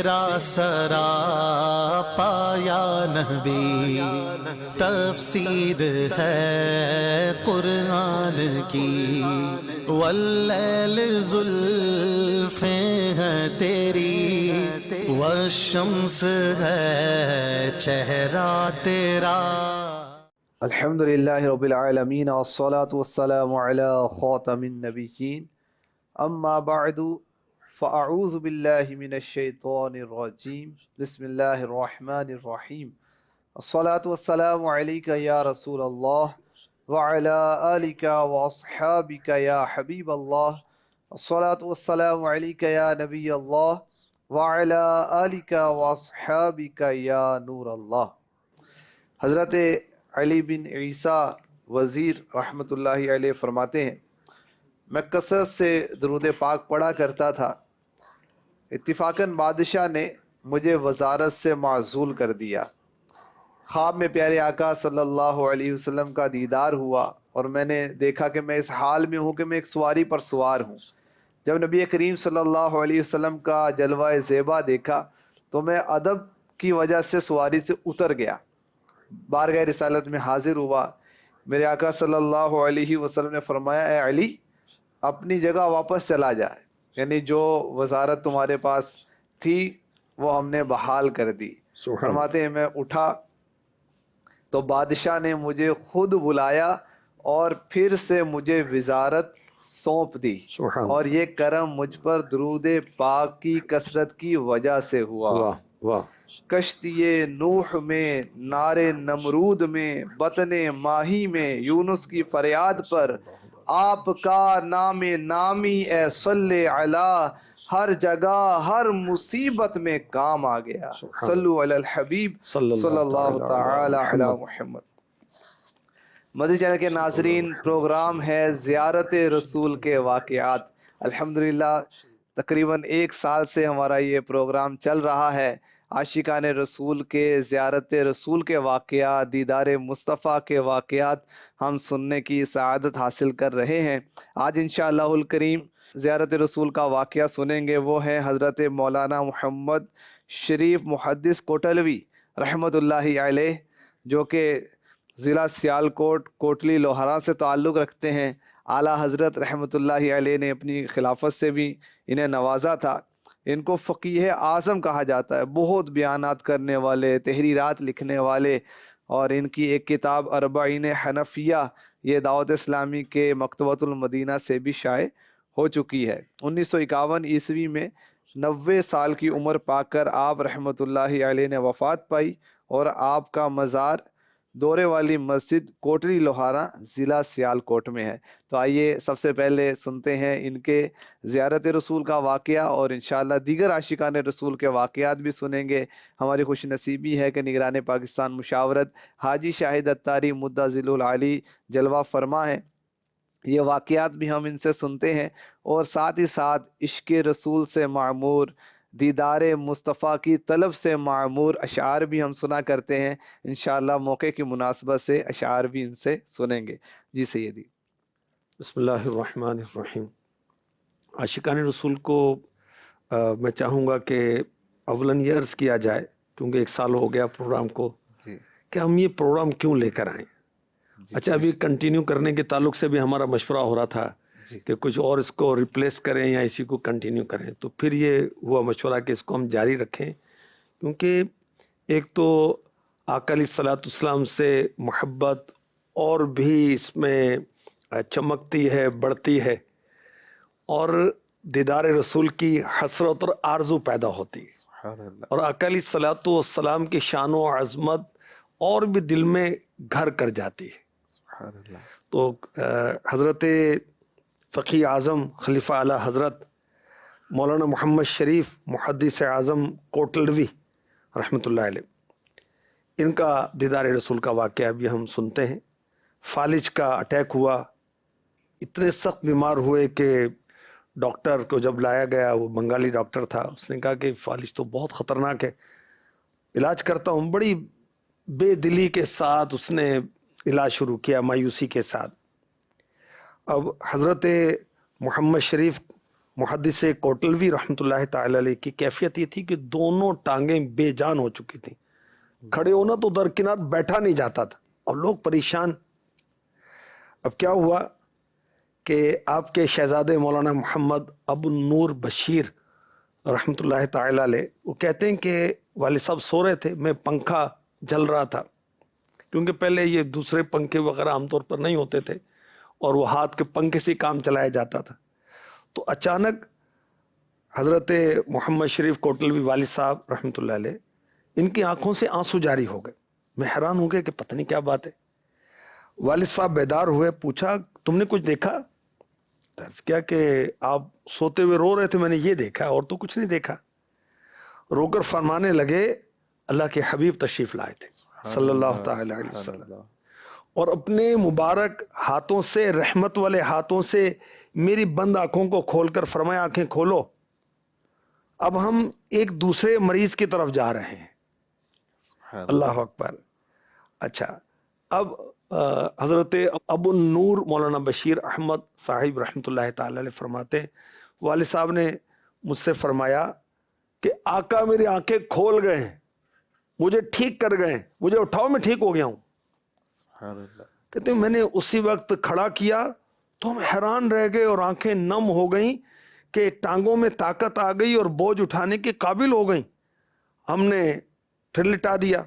تیرا سراپا یا نبی، تفسیر ہے قرآن کی، واللیل زلفیں ہیں تیری، والشمس ہے چہرہ تیرا۔ الحمدللہ رب العالمین، والصلاة والسلام علی خاتم النبیین، اما بعد فاعوذ باللہ من الشیطان الرجیم، بسم اللہ الرحمن الرحیم۔ الصلاة والسلام علیک یا رسول اللہ، وعلی آلک واصحابک یا حبیب اللہ۔ الصلاة والسلام علیک یا نبی اللہ، وعلی آلک واصحابک یا نور اللہ۔ حضرت علی بن عیسیٰ وزیر رحمۃ اللہ علیہ فرماتے ہیں، میں کثرت سے درود پاک پڑھا کرتا تھا، اتفاقاً بادشاہ نے مجھے وزارت سے معزول کر دیا۔ خواب میں پیارے آقا صلی اللہ علیہ وسلم کا دیدار ہوا اور میں نے دیکھا کہ میں اس حال میں ہوں کہ میں ایک سواری پر سوار ہوں۔ جب نبی کریم صلی اللہ علیہ وسلم کا جلوہ زیبا دیکھا تو میں ادب کی وجہ سے سواری سے اتر گیا، بارگاہ رسالت میں حاضر ہوا۔ میرے آقا صلی اللہ علیہ وسلم نے فرمایا، اے علی، اپنی جگہ واپس چلا جائے، یعنی جو وزارت تمہارے پاس تھی وہ ہم نے بحال کر دی۔ فرماتے ہیں میں اٹھا تو بادشاہ نے مجھے خود بلایا اور پھر سے مجھے وزارت سونپ دی، اور یہ کرم مجھ پر درود پاک کی کثرت کی وجہ سے ہوا۔ کشتی نوح میں، نار نمرود میں، بطن ماہی میں یونس کی فریاد پر آپ کا نام نامی اے صلی علی ہر جگہ ہر مصیبت میں کام آ گیا۔ صلو علی الحبیب صلی اللہ تعالی علی محمد۔ مدنی چینل کے ناظرین، پروگرام ہے زیارت رسول کے واقعات۔ الحمدللہ تقریباً 1 سال سے ہمارا یہ پروگرام چل رہا ہے۔ عاشقان رسول کے، زیارت رسول کے واقعات، دیدار مصطفیٰ کے واقعات ہم سننے کی سعادت حاصل کر رہے ہیں۔ آج انشاءاللہ الکریم زیارت رسول کا واقعہ سنیں گے، وہ ہیں حضرت مولانا محمد شریف محدث کوٹلوی رحمۃ اللہ علیہ، جو کہ ضلع سیالکوٹ کوٹلی لوہارا سے تعلق رکھتے ہیں۔ اعلیٰ حضرت رحمۃ اللہ علیہ نے اپنی خلافت سے بھی انہیں نوازا تھا۔ ان کو فقیہ اعظم کہا جاتا ہے، بہت بیانات کرنے والے، تحریرات لکھنے والے، اور ان کی ایک کتاب اربعین حنفیہ یہ دعوت اسلامی کے مکتبۃ المدینہ سے بھی شائع ہو چکی ہے۔ 1951 عیسوی میں 90 سال کی عمر پا کر آپ رحمۃ اللہ علیہ نے وفات پائی، اور آپ کا مزار دورے والی مسجد کوٹلی لوہارا ضلع سیالکوٹ میں ہے۔ تو آئیے سب سے پہلے سنتے ہیں ان کے زیارت رسول کا واقعہ، اور انشاءاللہ دیگر عاشقان رسول کے واقعات بھی سنیں گے۔ ہماری خوش نصیبی ہے کہ نگران پاکستان مشاورت حاجی شاہد اتاری مدہ ذل العالی جلوہ فرما ہے۔ یہ واقعات بھی ہم ان سے سنتے ہیں، اور ساتھ ہی ساتھ عشق رسول سے معمور، دیدار مصطفیٰ کی طلب سے معمور اشعار بھی ہم سنا کرتے ہیں۔ انشاءاللہ موقع کی مناسبت سے اشعار بھی ان سے سنیں گے۔ جی سیدی۔ بسم اللہ الرحمن الرحیم۔ عاشقان رسول کو میں چاہوں گا کہ اولاً یہ عرض کیا جائے، کیونکہ 1 سال ہو گیا پروگرام کو، کہ ہم یہ پروگرام کیوں لے کر آئیں۔ اچھا، ابھی کنٹینیو کرنے کے تعلق سے بھی ہمارا مشورہ ہو رہا تھا کہ کچھ اور اس کو ریپلیس کریں یا اسی کو کنٹینیو کریں، تو پھر یہ ہوا مشورہ کہ اس کو ہم جاری رکھیں، کیونکہ ایک تو آقا علیہ الصلوٰۃ والسلام سے محبت اور بھی اس میں چمکتی ہے، بڑھتی ہے، اور دیدار رسول کی حسرت اور آرزو پیدا ہوتی ہے، اور آقا علیہ الصلوٰۃ والسلام کی شان و عظمت اور بھی دل میں گھر کر جاتی ہے۔ تو حضرت فقیہ اعظم خلیفہ اعلیٰ حضرت مولانا محمد شریف محدث اعظم کوٹلوی رحمۃ اللہ علیہ، ان کا دیدار رسول کا واقعہ بھی ہم سنتے ہیں۔ فالج کا اٹیک ہوا، اتنے سخت بیمار ہوئے کہ ڈاکٹر کو جب لایا گیا، وہ بنگالی ڈاکٹر تھا، اس نے کہا کہ فالج تو بہت خطرناک ہے، علاج کرتا ہوں۔ بڑی بے دلی کے ساتھ اس نے علاج شروع کیا، مایوسی کے ساتھ۔ اب حضرت محمد شریف محدث کوٹلوی رحمۃ اللہ تعالی علیہ کی کیفیت یہ تھی کہ دونوں ٹانگیں بے جان ہو چکی تھیں، کھڑے ہونا تو درکنار بیٹھا نہیں جاتا تھا اور لوگ پریشان۔ اب کیا ہوا کہ آپ کے شہزادے مولانا محمد ابو النور بشیر رحمۃ اللہ تعالی علیہ وہ کہتے ہیں کہ والد صاحب سو رہے تھے، میں پنکھا جل رہا تھا، کیونکہ پہلے یہ دوسرے پنکھے وغیرہ عام طور پر نہیں ہوتے تھے اور وہ ہاتھ کے پنکھے سے کام چلایا جاتا تھا۔ تو اچانک حضرت محمد شریف کوٹلوی والد صاحب رحمۃ اللہ علیہ ان کی آنکھوں سے آنسو جاری ہو گئے۔ میں حیران ہو گیا کہ پتہ نہیں کیا بات ہے۔ والد صاحب بیدار ہوئے، پوچھا تم نے کچھ دیکھا؟ عرض کیا کہ آپ سوتے ہوئے رو رہے تھے، میں نے یہ دیکھا اور تو کچھ نہیں دیکھا۔ رو کر فرمانے لگے اللہ کے حبیب تشریف لائے تھے صلی اللہ تعالی علیہ وسلم، اور اپنے مبارک ہاتھوں سے، رحمت والے ہاتھوں سے میری بند آنکھوں کو کھول کر فرمایا آنکھیں کھولو، اب ہم ایک دوسرے مریض کی طرف جا رہے ہیں۔ اللہ اکبر۔ اچھا، اب حضرت ابو النور مولانا بشیر احمد صاحب رحمۃ اللہ تعالی علیہ فرماتے ہیں والد صاحب نے مجھ سے فرمایا کہ آقا میری آنکھیں کھول گئے ہیں، مجھے ٹھیک کر گئے ہیں، مجھے اٹھاؤ میں ٹھیک ہو گیا ہوں۔ کہتے ہیں میں نے اسی وقت کھڑا کیا تو ہم حیران رہ گئے اور آنکھیں نم ہو گئیں کہ ٹانگوں میں طاقت آ گئی اور بوجھ اٹھانے کے قابل ہو گئیں۔ ہم نے پھر لٹا دیا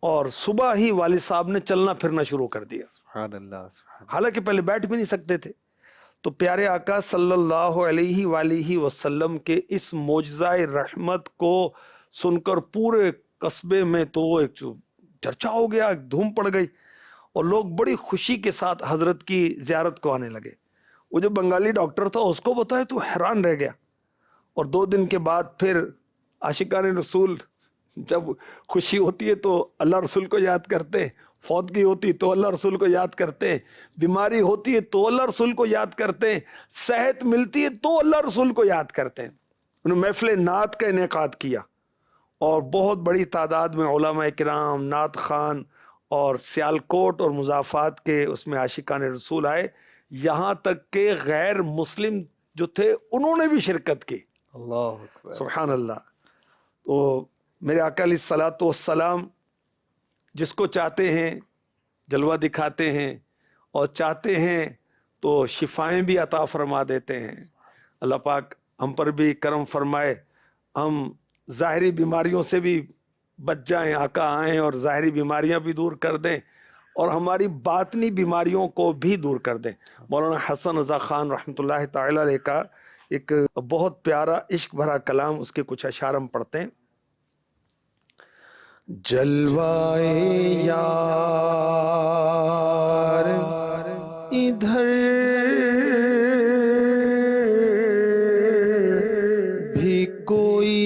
اور صبح ہی والد صاحب نے چلنا پھرنا شروع کر دیا، حالانکہ پہلے بیٹھ بھی نہیں سکتے تھے۔ تو پیارے آقا صلی اللہ علیہ وآلہ وسلم کے اس معجزہ رحمت کو سن کر پورے قصبے میں تو ایک چرچا ہو گیا، دھوم پڑ گئی اور لوگ بڑی خوشی کے ساتھ حضرت کی زیارت کو آنے لگے۔ وہ جو بنگالی ڈاکٹر تھا اس کو بتایا تو حیران رہ گیا، اور 2 دن کے بعد پھر عاشقان رسول جب خوشی ہوتی ہے تو اللہ رسول کو یاد کرتے، فوتگی ہوتی تو اللہ رسول کو یاد کرتے، بیماری ہوتی ہے تو اللہ رسول کو یاد کرتے، صحت ملتی ہے تو اللہ رسول کو یاد کرتے ہیں۔ انہوں نے محفل نعت کا انعقاد کیا اور بہت بڑی تعداد میں علماء کرام، نعت خان اور سیالکوٹ اور مضافات کے اس میں عاشقان رسول آئے، یہاں تک کہ غیر مسلم جو تھے انہوں نے بھی شرکت کی۔ اللہ اکبر، سبحان اللہ۔ تو میرے آقا علیہ الصلوۃ والسلام جس کو چاہتے ہیں جلوہ دکھاتے ہیں، اور چاہتے ہیں تو شفائیں بھی عطا فرما دیتے ہیں۔ اللہ پاک ہم پر بھی کرم فرمائے، ہم ظاہری بیماریوں سے بھی بچ جائیں، آقا آئیں اور ظاہری بیماریاں بھی دور کر دیں اور ہماری باطنی بیماریوں کو بھی دور کر دیں۔ مولانا حسن رضا خان رحمۃ اللہ تعالی علیہ کا ایک بہت پیارا عشق بھرا کلام، اس کے کچھ اشعار ہم پڑھتے ہیں۔ جلوائے یار ادھر بھی کوئی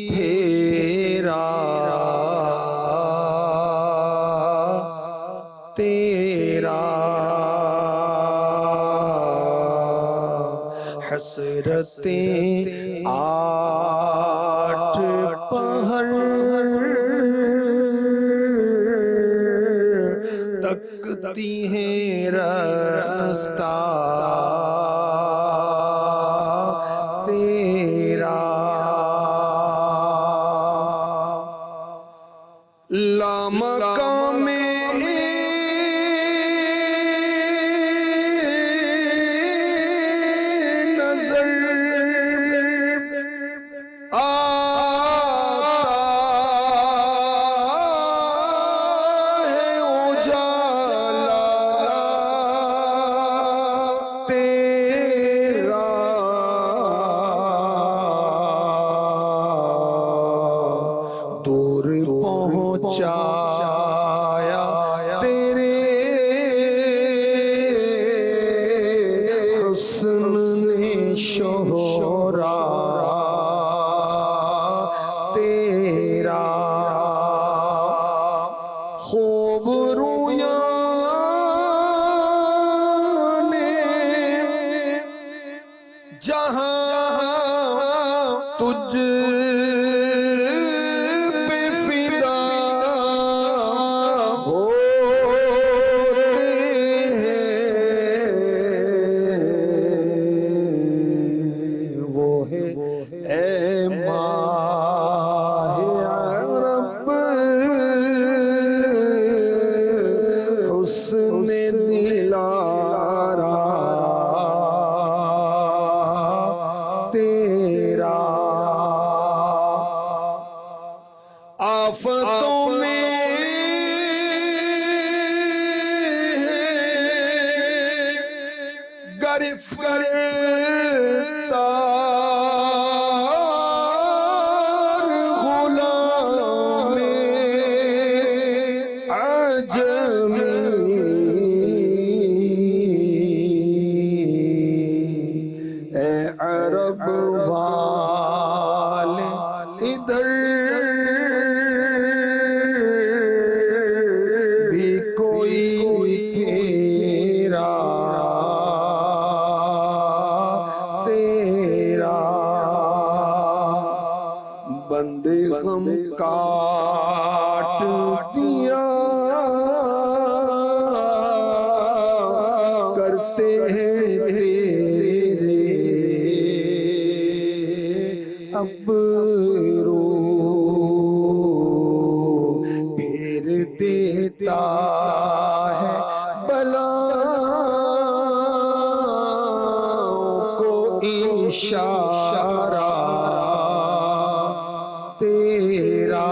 پھیرا تیرا، حسرتیں 8 پہر تکتی ہیں راستہ تیرا، لامقام نظر پہنچایا تیرے حسن نے شہرا تیرا، خوب رویاں نے جہاں تجھ ادھر بھی کوئی پھیرا تیرا بندے غم کاٹ دیا کرتے ہیں تیرے اب رو پھر دیتا ہے بلا کو اشارہ تیرا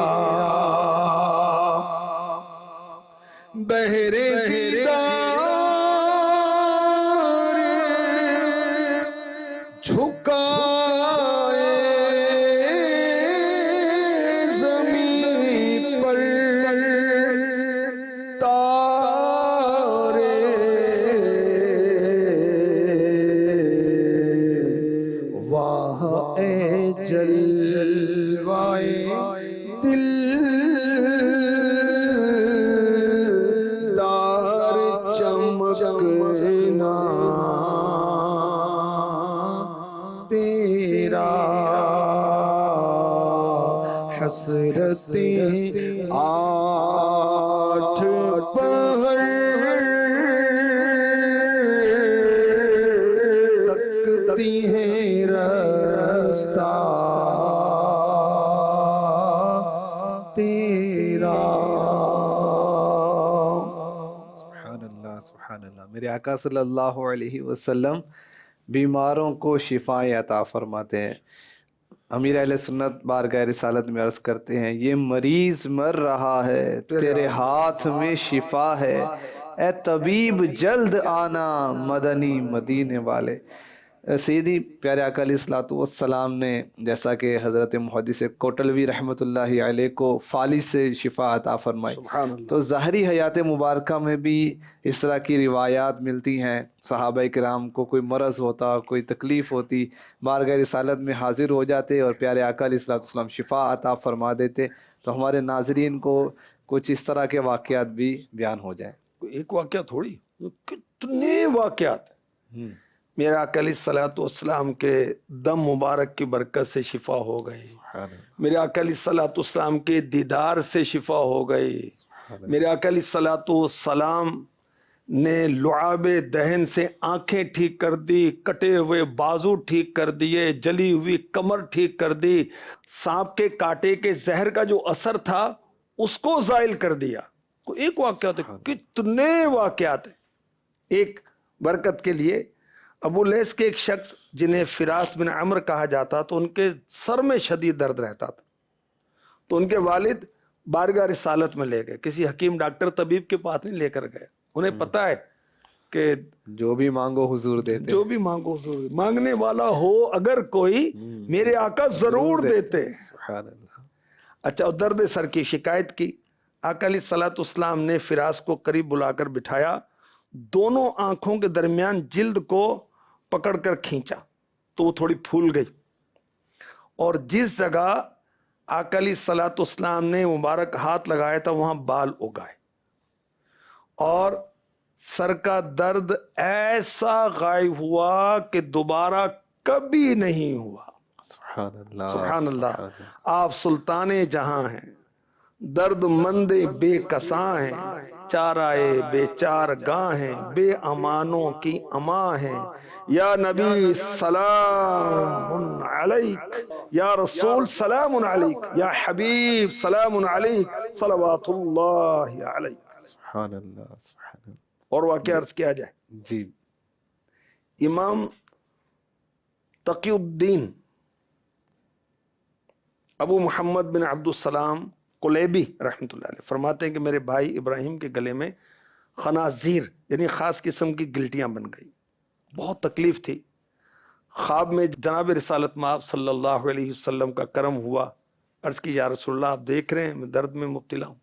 بہرے دیدار جھکائے زمین پر تارے واہ اے جلوائے دل دار چمکنا تیرا حسرتیں آٹھ پہر تکتی ہیں رستہ تیرا سبحان اللہ سبحان اللہ. میرے آقا صلی اللہ علیہ وسلم بیماروں کو شفائیں عطا فرماتے ہیں. امیر اہل سنت بارگاہ رسالت میں عرض کرتے ہیں یہ مریض مر رہا ہے تیرے ہاتھ میں شفا ہے اے طبیب جلد آنا مدنی مدینے والے. سیدی پیارے آقا علیہ الصلوۃ والسلام نے جیسا کہ حضرت محدث کوٹلوی رحمۃ اللہ علیہ کو فالج سے شفا عطا فرمائی، سبحان اللہ. تو ظاہری حیات مبارکہ میں بھی اس طرح کی روایات ملتی ہیں. صحابہ کرام کو کوئی مرض ہوتا، کوئی تکلیف ہوتی، بارگاہ رسالت میں حاضر ہو جاتے اور پیارے آقا علیہ السلام شفا عطا فرما دیتے. تو ہمارے ناظرین کو کچھ اس طرح کے واقعات بھی بیان ہو جائیں. ایک واقعہ تھوڑی، کتنے واقعات. میرے آقا علیہ الصلوۃ والسلام کے دم مبارک کی برکت سے شفا ہو گئی، میرے آقا علیہ الصلوۃ والسلام کے دیدار سے شفا ہو گئی، میرے آقا علیہ الصلوۃ والسلام نے لعاب دہن سے آنکھیں ٹھیک کر دی، کٹے ہوئے بازو ٹھیک کر دیے، جلی ہوئی کمر ٹھیک کر دی، سانپ کے کاٹے کے زہر کا جو اثر تھا اس کو زائل کر دیا. ایک واقعات ہے، کتنے واقعات ہیں. ایک برکت کے لیے ابو لیس کے ایک شخص جنہیں فراس بن عمر کہا جاتا تو ان کے سر میں شدید درد رہتا تھا، تو ان کے والد بارگاہ رسالت میں لے گئے، کسی حکیم ڈاکٹر طبیب کے پاس نہیں لے کر گئے. انہیں پتا ہے کہ جو بھی مانگو حضور دیتے، جو بھی مانگو حضور، مانگنے والا ہو اگر کوئی میرے آقا ضرور دیتے. سبحان اللہ. اچھا، اور درد سر کی شکایت کی. آقا علیہ الصلوۃ والسلام نے فراس کو قریب بلا کر بٹھایا، دونوں آنکھوں کے درمیان جلد کو پکڑ کر کھینچا تو وہ تھوڑی پھول گئی، اور جس جگہ آقا علیہ الصلوۃ والسلام نے مبارک ہاتھ لگایا تھا وہاں بال اگائے، اور سر کا درد ایسا غائب ہوا کہ دوبارہ کبھی نہیں ہوا. سبحان اللہ سبحان اللہ. آپ سلطان جہاں ہیں، درد مند بے کساں ہیں، چارائے بے چار گاہ ہیں، بے امانوں کی اما ہیں. یا نبی سلام علیک، یا رسول سلام علیک، یا حبیب سلام علیک، صلوات اللہ علیک. سبحان اللہ سبحان اللہ. اور واقعہ عرض کیا جائے. جی. امام تقی الدین ابو محمد بن عبد السلام قلیبی رحمۃ اللہ علیہ فرماتے ہیں کہ میرے بھائی ابراہیم کے گلے میں خنازیر یعنی خاص قسم کی گلٹیاں بن گئی، بہت تکلیف تھی. خواب میں جناب رسالت مآب صلی اللہ علیہ وسلم کا کرم ہوا. عرض کی یا رسول اللہ آپ دیکھ رہے ہیں میں درد میں مبتلا ہوں.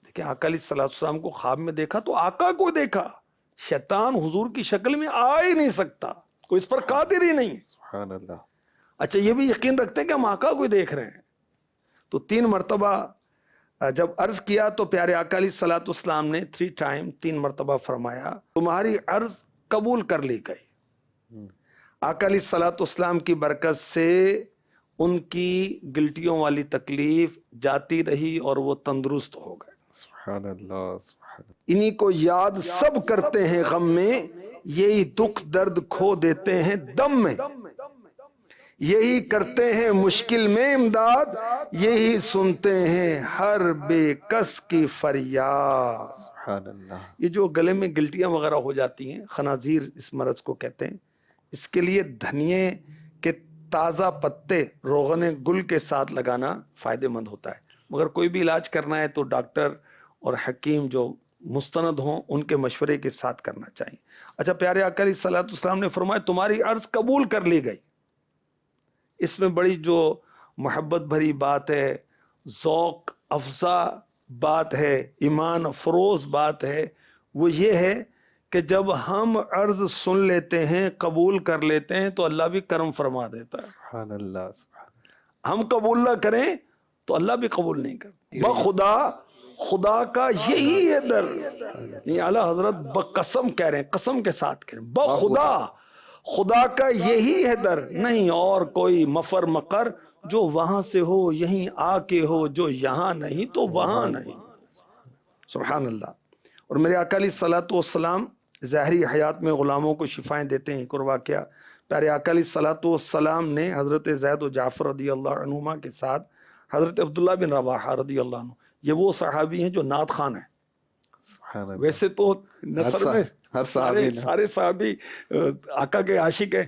دیکھیں آقا علیہ السلام کو خواب میں دیکھا تو آقا کو دیکھا، شیطان حضور کی شکل میں آ ہی نہیں سکتا، کوئی اس پر قادر ہی نہیں. سبحان اللہ. اچھا یہ بھی یقین رکھتے ہیں کہ ہم آقا کو دیکھ رہے ہیں، تو 3 مرتبہ جب عرض کیا تو پیارے آقا علیہ الصلوۃ والسلام نے 3 مرتبہ فرمایا تمہاری عرض قبول کر لی گئی۔ آقا علیہ الصلوۃ والسلام کی برکت سے ان کی گلٹیوں والی تکلیف جاتی رہی اور وہ تندرست ہو گئے۔ سبحان اللہ، سبحان اللہ۔ انہی کو یاد سب کرتے ہیں غم میں، یہی دکھ درد کھو دیتے ہیں دم میں، یہی کرتے ہیں مشکل میں امداد، یہی سنتے ہیں ہر بے کس کی فریاد۔ سبحان اللہ۔ یہ جو گلے میں گلٹیاں وغیرہ ہو جاتی ہیں، خنازیر اس مرض کو کہتے ہیں، اس کے لیے دھنیے کے تازہ پتے روغن گل کے ساتھ لگانا فائدہ مند ہوتا ہے، مگر کوئی بھی علاج کرنا ہے تو ڈاکٹر اور حکیم جو مستند ہوں ان کے مشورے کے ساتھ کرنا چاہیے۔ اچھا، پیارے آقا علیہ الصلوۃ والسلام نے فرمایا تمہاری عرض قبول کر لی گئی۔ اس میں بڑی جو محبت بھری بات ہے، ذوق افزا بات ہے، ایمان افروز بات ہے، وہ یہ ہے کہ جب ہم عرض سن لیتے ہیں، قبول کر لیتے ہیں تو اللہ بھی کرم فرما دیتا ہے۔ سبحان اللہ، سبحان اللہ۔ ہم قبول نہ کریں تو اللہ بھی قبول نہیں کرتا۔ بخدا خدا کا یہی ہے در، یہ اعلیٰ حضرت بقسم کہہ رہے ہیں، قسم کے ساتھ کہہ رہے ہیں، بخدا خدا کا یہی ہے در، نہیں اور کوئی مفر مقر، جو وہاں سے ہو یہیں آ کے ہو، جو یہاں نہیں تو وہاں نہیں۔ سبحان اللہ۔ اور میرے آقا علیہ الصلوۃ والسلام ظاہری حیات میں غلاموں کو شفائیں دیتے ہیں۔ ایک اور واقعہ، پیارے آقا علیہ الصلوۃ والسلام نے حضرت زید و جعفر رضی اللہ عنہما کے ساتھ حضرت عبداللہ بن رواحہ رضی اللہ عنہ، یہ وہ صحابی ہیں جو نعت خوان ہیں۔ سبحان اللہ۔ ویسے تو نثر میں ہر صحابی سارے صحابی آقا کے عاشق ہیں،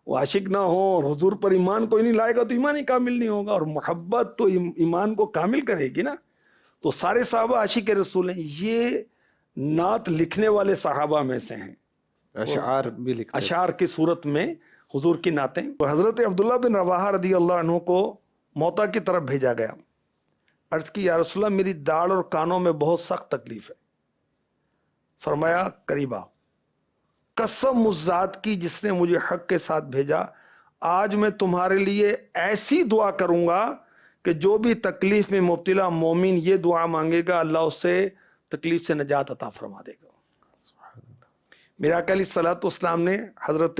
وہ عاشق نہ ہو اور حضور پر ایمان کوئی نہیں لائے گا تو ایمان ہی کامل نہیں ہوگا، اور محبت تو ایمان کو کامل کرے گی نا۔ تو سارے صحابہ عاشق رسول ہیں، یہ نعت لکھنے والے صحابہ میں سے ہیں، اشعار بھی لکھتے ہیں۔ اشعار کی صورت میں حضور کی نعتیں۔ حضرت عبداللہ بن رواحہ رضی اللہ عنہ کو موتا کی طرف بھیجا گیا۔ عرض کی یا رسول اللہ میری داڑھ اور کانوں میں بہت سخت تکلیف ہے۔ فرمایا قریب آؤ، قسم اس ذات کی جس نے مجھے حق کے ساتھ بھیجا، آج میں تمہارے لیے ایسی دعا کروں گا کہ جو بھی تکلیف میں مبتلا مومن یہ دعا مانگے گا اللہ اسے تکلیف سے نجات عطا فرما دے گا۔ میرے آقا علیہ الصلوۃ والسلام نے حضرت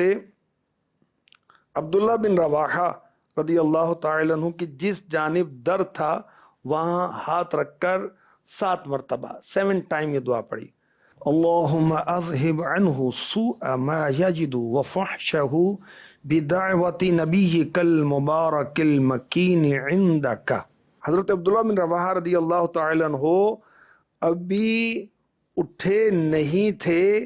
عبداللہ بن رواحہ رضی اللہ تعالی عنہ کی جس جانب درد تھا وہاں ہاتھ رکھ کر 7 مرتبہ 7 ٹائم یہ دعا پڑھی، اللہم اذہب عنہ سوء ما یجد وفحشہ بدعوت نبیک المبارک المکین عندک۔ حضرت عبداللہ بن رواحہ رضی اللہ تعالی عنہ ابھی اٹھے نہیں تھے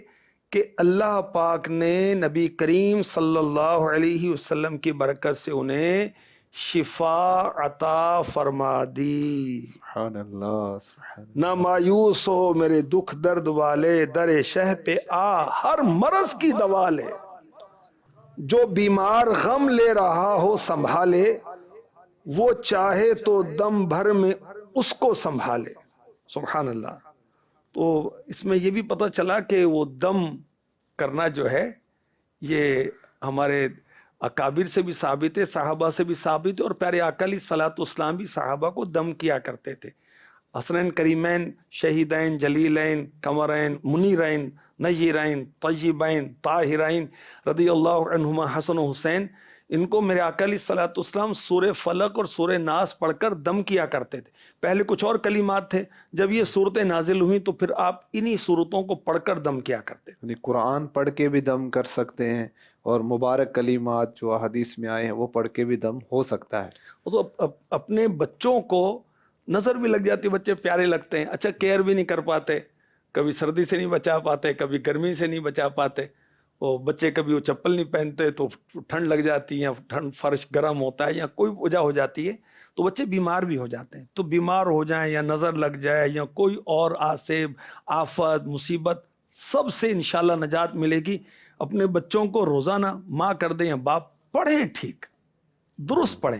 کہ اللہ پاک نے نبی کریم صلی اللہ علیہ وسلم کی برکت سے انہیں شفا عطا فرما دی۔ سبحان اللہ، سبحان اللہ۔ نہ مایوس ہو میرے دکھ درد والے، در شہ پہ آ ہر مرض کی دوا لے، جو بیمار غم لے رہا ہو سنبھالے، وہ چاہے تو دم بھر میں اس کو سنبھالے۔ سبحان اللہ۔ تو اس میں یہ بھی پتہ چلا کہ وہ دم کرنا جو ہے یہ ہمارے اکابر سے بھی ثابت ہے، صحابہ سے بھی ثابت ہے، اور پیارے آقا علیہ الصلوۃ والسلام بھی صحابہ کو دم کیا کرتے تھے۔ حسنین کریمین، شہیدین، جلیلین، قمرین، منیرین، نیرین، طیبین، طاہرین رضی اللہ عنہما حسن و حسین، ان کو میرے آقا علیہ الصلوۃ والسلام سورہ فلق اور سورہ ناس پڑھ کر دم کیا کرتے تھے۔ پہلے کچھ اور کلمات تھے، جب یہ صورتیں نازل ہوئیں تو پھر آپ انہی صورتوں کو پڑھ کر دم کیا کرتے تھے۔ یعنی قرآن پڑھ کے بھی دم کر سکتے ہیں، اور مبارک کلمات جو حدیث میں آئے ہیں وہ پڑھ کے بھی دم ہو سکتا ہے۔ وہ تو اپنے بچوں کو نظر بھی لگ جاتی، بچے پیارے لگتے ہیں، اچھا کیئر بھی نہیں کر پاتے، کبھی سردی سے نہیں بچا پاتے، کبھی گرمی سے نہیں بچا پاتے، وہ بچے کبھی وہ چپل نہیں پہنتے تو ٹھنڈ لگ جاتی ہے، ٹھنڈ فرش گرم ہوتا ہے یا کوئی وجہ ہو جاتی ہے تو بچے بیمار بھی ہو جاتے ہیں۔ تو بیمار ہو جائیں یا نظر لگ جائے یا کوئی اور آصب آفت مصیبت، سب سے انشاءاللہ نجات ملے گی۔ اپنے بچوں کو روزانہ ماں کر دیں یا باپ پڑھیں، ٹھیک درست پڑھیں۔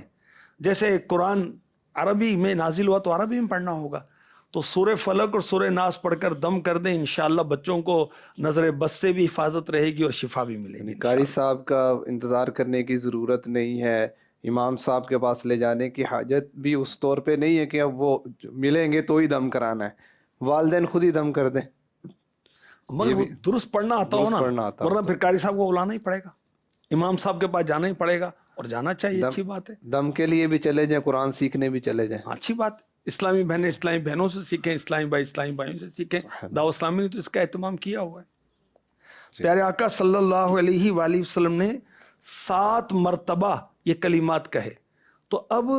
جیسے قرآن عربی میں نازل ہوا تو عربی میں پڑھنا ہوگا، تو سورہ فلق اور سورہ ناس پڑھ کر دم کر دیں، انشاءاللہ بچوں کو نظر بد سے بھی حفاظت رہے گی اور شفا بھی ملے گی۔ قاری صاحب کا انتظار کرنے کی ضرورت نہیں ہے، امام صاحب کے پاس لے جانے کی حاجت بھی اس طور پہ نہیں ہے کہ اب وہ ملیں گے تو ہی دم کرانا ہے، والدین خود ہی دم کر دیں، مگر وہ درست پڑھنا آتا ہو درست نا، پڑھنا آتا ورنہ پھر قاری صاحب کو بلانا ہی پڑے گا، امام صاحب کے پاس جانا ہی پڑے گا، اور جانا چاہیے، اچھی بات ہے، دم کے لیے بھی چلے جائیں، قرآن سیکھنے بھی چلے جائیں۔ اچھی بات ہے۔ اسلامی بہنیں اسلامی بہنوں سے سیکھیں، اسلامی بھائی اسلامی بھائیوں سے سیکھیں، دعوت اسلامی نے تو اس کا اہتمام کیا ہوا ہے۔ پیارے آقا صلی اللہ علیہ وآلہ وسلم نے 7 مرتبہ یہ کلمات کہے، تو اب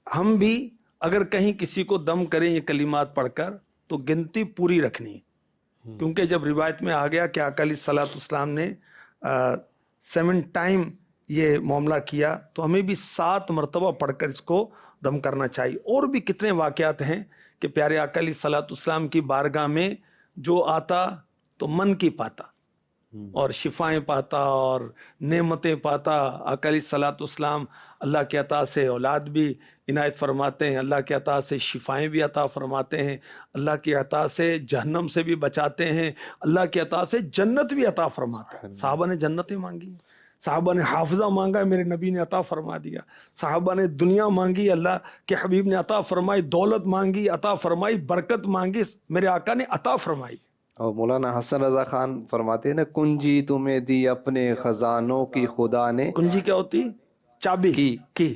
ہم بھی اگر کہیں کسی کو دم کریں یہ کلمات پڑھ کر تو گنتی پوری رکھنی ہے، کیونکہ جب روایت میں آ گیا کہ آقا علیہ الصلوۃ والسلام نے 7 ٹائم یہ معاملہ کیا، تو ہمیں بھی 7 مرتبہ پڑھ کر اس کو دم کرنا چاہیے۔ اور بھی کتنے واقعات ہیں کہ پیارے آقا علیہ الصلوۃ والسلام کی بارگاہ میں جو آتا تو من کی پاتا اور شفائیں پاتا اور نعمتیں پاتا۔ آقا علیہ الصلوۃ والسلام اللہ کے عطا سے اولاد بھی عنایت فرماتے ہیں، اللہ کے عطا سے شفائیں بھی عطا فرماتے ہیں، اللہ کے عطا سے جہنم سے بھی بچاتے ہیں، اللہ کے عطا سے جنت بھی عطا فرماتے ہیں۔ صحابہ نے جنتیں مانگی، صحابہ نے حافظہ مانگا، میرے نبی نے عطا فرما دیا، صحابہ نے دنیا مانگی، اللہ کے حبیب نے عطا فرمائی، دولت مانگی عطا فرمائی، برکت مانگی، میرے آقا نے عطا فرمائی۔ اور مولانا حسن رضا خان فرماتے ہیں نا، کنجی تمہیں دی اپنے خزانوں کی خدا نے، کنجی کیا ہوتی؟ چابی کی۔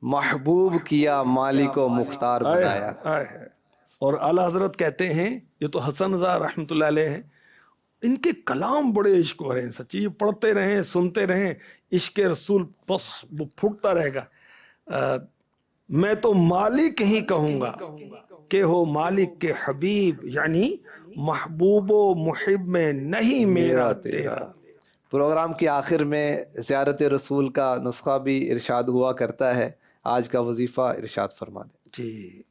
محبوب کیا مالک و مختار بنایا۔ اور اعلیٰ حضرت کہتے ہیں، یہ تو حسن رضا رحمۃ اللہ علیہ ہیں، ان کے کلام بڑے عشق ہو رہے ہیں، سچی پڑھتے رہیں سنتے رہیں، عشق رسول بس وہ پھوٹتا رہے گا۔ میں تو مالک ہی کہوں گا کہ ہو مالک کے حبیب، یعنی محبوب و محب میں نہیں میرا تیرا۔ پروگرام کی آخر میں زیارت رسول کا نسخہ بھی ارشاد ہوا کرتا ہے، آج کا وظیفہ ارشاد فرما دیں۔ جی،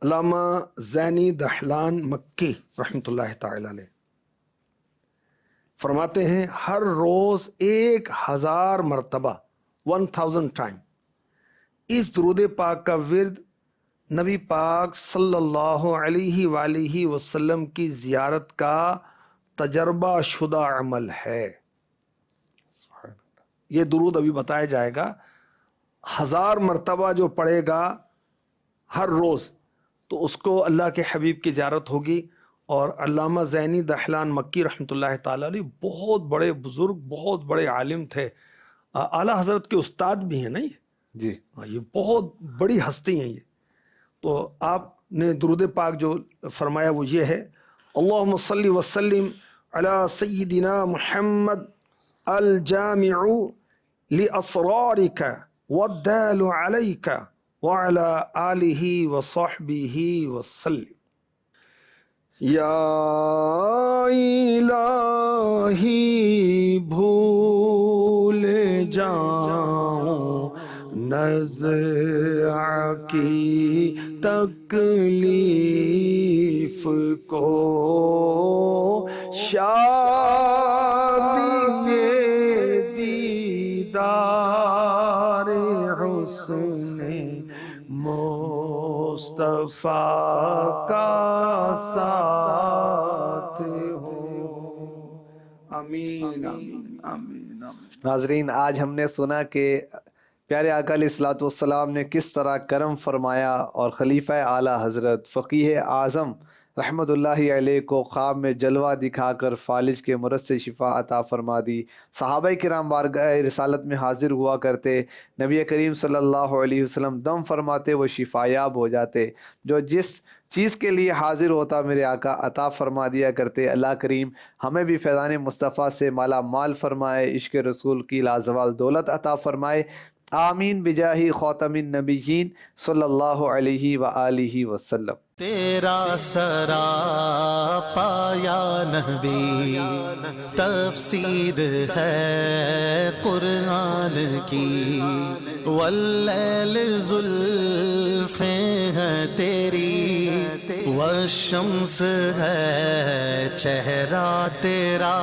علامہ زینی دہلان مکی رحمۃ اللہ تعالی علیہ فرماتے ہیں، ہر روز 1000 مرتبہ 1000 ٹائم اس درود پاک کا ورد نبی پاک صلی اللہ علیہ وآلہ وسلم کی زیارت کا تجربہ شدہ عمل ہے۔ یہ درود ابھی بتایا جائے گا، 1000 مرتبہ جو پڑھے گا ہر روز تو اس کو اللہ کے حبیب کی زیارت ہوگی۔ اور علامہ زینی دہلان مکی رحمۃ اللہ تعالی علیہ بہت بڑے بزرگ، بہت بڑے عالم تھے، اعلیٰ حضرت کے استاد بھی ہیں نا، جی یہ بہت بڑی ہستی ہیں یہ۔ تو آپ نے درود پاک جو فرمایا وہ یہ ہے، اللہم صلی وسلم علی سیدنا محمد الجامع لاسرارک والدال علیک وعلی آلہ وصحبہ وسلم۔ یا الہی بھول جاؤں نزع کی تکلیف کو، شادی دیدار حسن مصطفیٰ کا ساتھ ہو۔ آمین آمین آمین۔ ناظرین، آج ہم نے سنا کہ پیارے آقا علیہ الصلوۃ والسلام نے کس طرح کرم فرمایا اور خلیفہ اعلیٰ حضرت فقیہ اعظم رحمۃ اللہ علیہ کو خواب میں جلوہ دکھا کر فالج کے مرض سے شفا عطا فرما دی۔ صحابہ کرام بارگاہ رسالت میں حاضر ہوا کرتے، نبی کریم صلی اللہ علیہ وسلم دم فرماتے وہ شفا یاب ہو جاتے، جو جس چیز کے لیے حاضر ہوتا میرے آقا عطا فرما دیا کرتے۔ اللہ کریم ہمیں بھی فیضان مصطفیٰ سے مالا مال فرمائے، عشق رسول کی لازوال دولت عطا فرمائے، آمین بجاہ خاتم النبیین صلی اللہ علیہ وآلہ وسلم۔ تیرا سراپا یا نبی تفسیر ہے قرآن کی، واللیل زلفیں ہیں تیری، والشمس ہے چہرہ تیرا۔